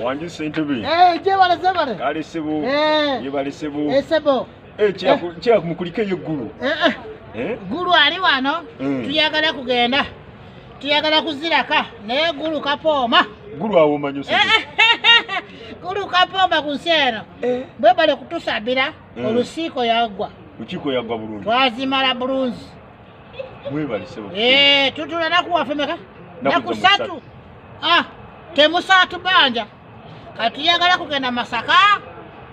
Wanji sentebe. Jebale sebale. Kale sebo. Yebale sebo. Sebo. Kya kumukulike yeggulu. Gulu ali wano. Tuyagala kugenda. Tuyagala kuziraka naye gulu kapooma. Gulu awo manyo sebo. Gulu kapooma kunseno. Bwebale kutusabira olusiiko yagwa. Lukiiko yagwa bulungi. Twazimala bulungi. Mwebale sebo. Tutula nakuwaffe meka? Nakusatu. Temusatu banja. Katuyagala kugenda Masaka.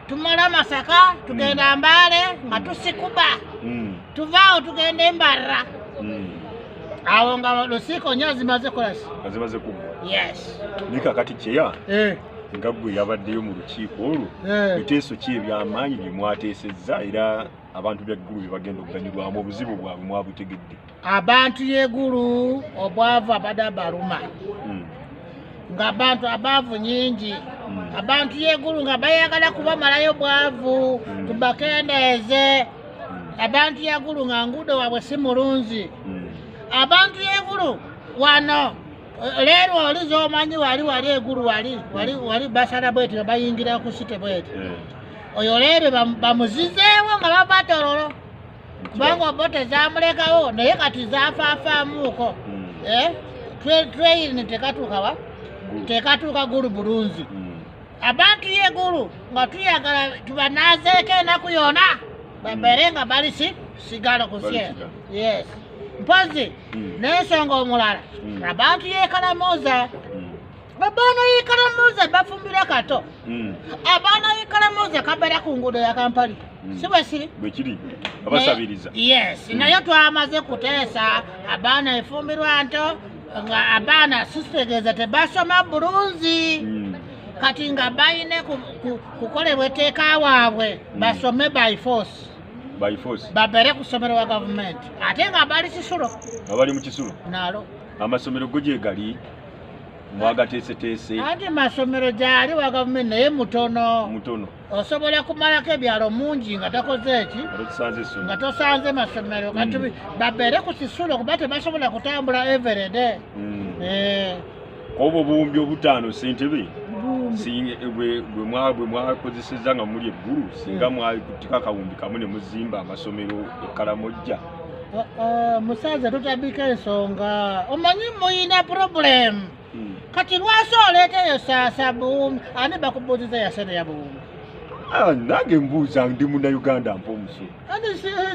Tumala Masaka, tugenda Mbale, nga tusikuba. Tuvaawo tugenda Mbarra. Awo nga lusiko nnyo zimaze kolasi. Zimaze kugwa. Yes. Nika kati kyeya. Nga ggwe yabaddeyo mu lukiiko olwo. Biteeso ki eby'amaanyi bye mwateesezza era abantu b'eggulu bye bagenda okuganyulwamu obuzibu bwabwe mwabutegedde? Abantu y'eggulu obwavu abadde baluma. Nga abantu abaavu nyingi. Abantu y'eggulu nga bayagala kubamalayo bwavu. Tubakendeeze. Abantu y'eggulu nga nguudo waabwe si mulungi. Abantu y'eggulu wano leero oli z'omanyi wali eggulu wali basala bweti nga bayingira ku site bweti. Oyo leero bamuzizeewo nga babatololo. Kubanga obote zaamulekawo naye kati zaafaafaamuuko. Tweyini tekatuuka wa? Tekatuuka gulu bulungi. Abantu y'eggulu nga tuyagala tubanaazeeko enaku yona babeere nga bali sigala ku sye. Yes. Mpozi n'ensonga omulala abantu y'ekalamuuza abaana y'ekalamuuza bafumbira kato. Abaana y'ekalamuuza kabeera ku nguudo ya Kampala. Si bwe siri? Bwe kiri abasabiriza. Yes. Naye twamaze kuteesa abaana efumbirwa nto nga abaana sisitegeeza tebasoma bulungi. Kati nga bayine kukolebwa etteeka waabwe basome by force. By force. Babere ku ssomero wa gavumenti. Ate nga bali Kisulo. Abali mu Kisulo. Nalo. Amasomero go gye gali mwagateeseteese. Ate masomero gyali wa gavumenti naye mutono. Mutono. Osobola kumalako ebyalo mungi nga takoze eki? Nga tosanze masomero. Kati babere ku Kisulo kuba tebasobola kutambula every day. Obwo buwumbi obutaano ssentebe bwe mwakozesezza nga muli eggulu singa mwakutika kawumbi kamu ne muzimba amasomero ekkalamojja. Musaza tutabika ensonga omanyi muyina problem. Kati lwaki oleeteyo saasa buwumbi ani bakubuuziza yasene ya buwumbi? Nange mbuuza ndi munnayuganda mpa omusolo.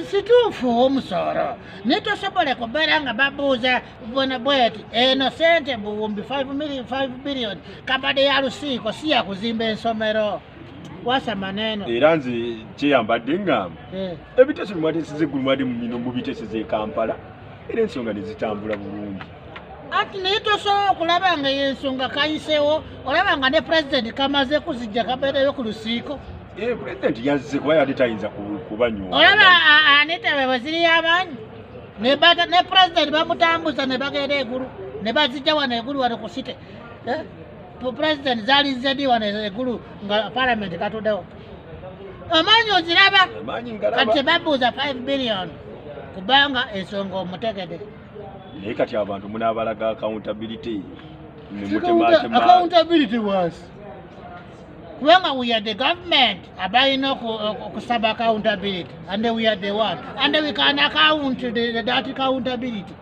Situufu omusolo naye tosobole kubeera nga babuuza bona bweti eno sente buwumbi 5 billion kabadde ya lusiiko si yakuzimba ensomero. Wasa maneno. Era nze kyeyambadde ngamba ebiteeso bye mwateeseza eggulu mwadde mubiteeseza e Kampala era ensonga ne zitambula bulungi. Ati naye tosobola okulaba nga y'ensonga kayiseewo olaba nga ne pulezidenti kamaze kuzijja kabeereyo ku lusiiko. Pulezidenti yazze kuba yali tayinza kubanywa. Olaba anitawe bwe ziri y'amaanyi ne pulezidenti bamutambuza ne bagenda eggulu ne bazijja wano eggulu wano ku site. Pulezidenti zaali zeddi wano eggulu nga palamenti katuddewo. Amaanyi oziraba kati tebabuuza 5 billion kubanga ensonga omutegede. Naye kati abantu munaabalaga accountability. Accountability was kubanga we are the government abalina okusaba accountability and we are the one and we can account that accountability.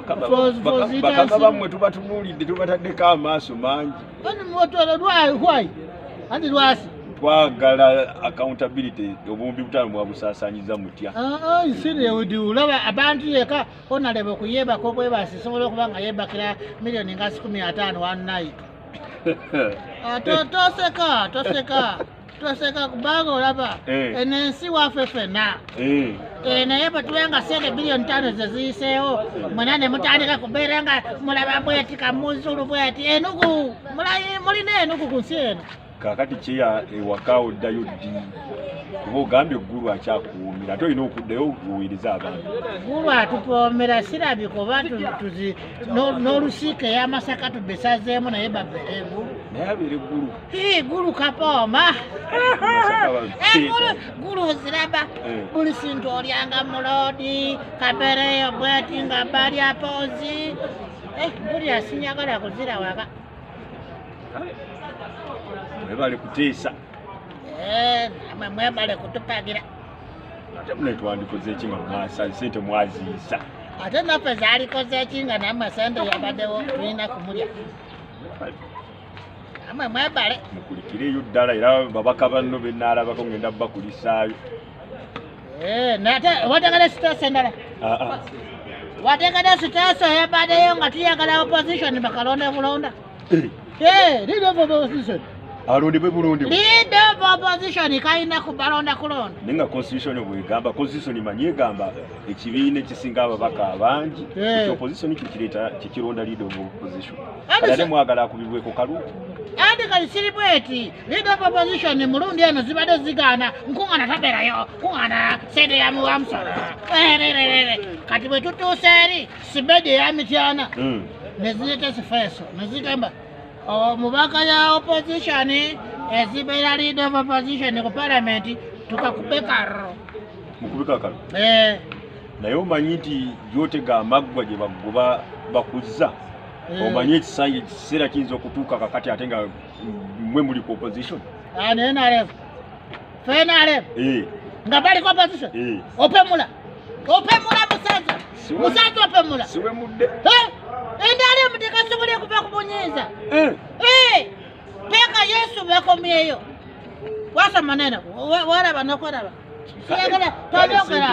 Bakama bamwe tubatunuulidde tubataddeko amaaso mangi. Why? Andi lwasi twagala accountability obuwumbi butaano mwabusaasaanyiza mutya. Olaba abantu yeka onalebe okuyeebako bwebasi sobola okuba nga yeebakira miliyoni nga 15 one night. Toseka kubanga olaba enensi waffe ffenna. Naye bwe tuba nga sente biliyoni 5 ze ziyiseewo mwena ne mutandika kubeera nga mulaba bweti kamuzulu bweti enugu mulina enugu ku nsi eno. Kakati kyeya ewaka oddayo ddi kuba ogambye eggulu akyakuwuumira ate olina okuddayo okuwuubiriza abantu. Eggulu atupoomera sirabye kuba n'olusiiko ey'Amasaka tubesazeemu naye babeera eggulu. Naye abeera eggulu. Eggulu kapooma. Eggulu oziraba buli sintu olyanga muloodi kabeereyo bweti nga balya poozi. Buli asinyagala kuzira waka. mwebale kuteesa namwe mwebale kutupagira ate mune twandikoze eki nga mwasa sente mwaziisa ate naffe zaalikoze eki nga nammwe sente yabaddewo tulina kumulya namwe mwebale mukulikireyo ddala era babaka banno benaalabako ngenda bakulisaayo nate wategere siteesi endala wategere siteesi yabaddeyo nga tuyagala opposition bakalonde bulonda leader of opposition alondebwe bulungi leader of opposition kalina kubalonda kulonda nenga constitution bwegamba constitution manyi egamba ekibiina ekisinga ababaka abangi opposition kikironda leader of opposition ate mwagala akubibweko kaluuti andi kali siribweti leader of opposition mulundi eno zibadde zigaana nkuŋŋaana tabeerayo kuŋŋaana sente ya muwamusolo kati bwe tutuuse eri sibedi eyamityana neziyita sifeeso nezigamba omubaka ya opposition ezibeera leader of opposition ku parliament tukakube karo mukubika karo naye omanyi nti gyotega amaggwa gye bagoba bakuzza omanyi ekiseera kiyinza okutuuka kakati ate nga mwe muli ku opposition NRM FNRM nga bali ku opposition opemula musanza opemula siwe mudde NRM tekasobole kuva ku bunyiiza peka Yesu bakomyeyo wasa maneno waraba nokweraba siyagala twayogera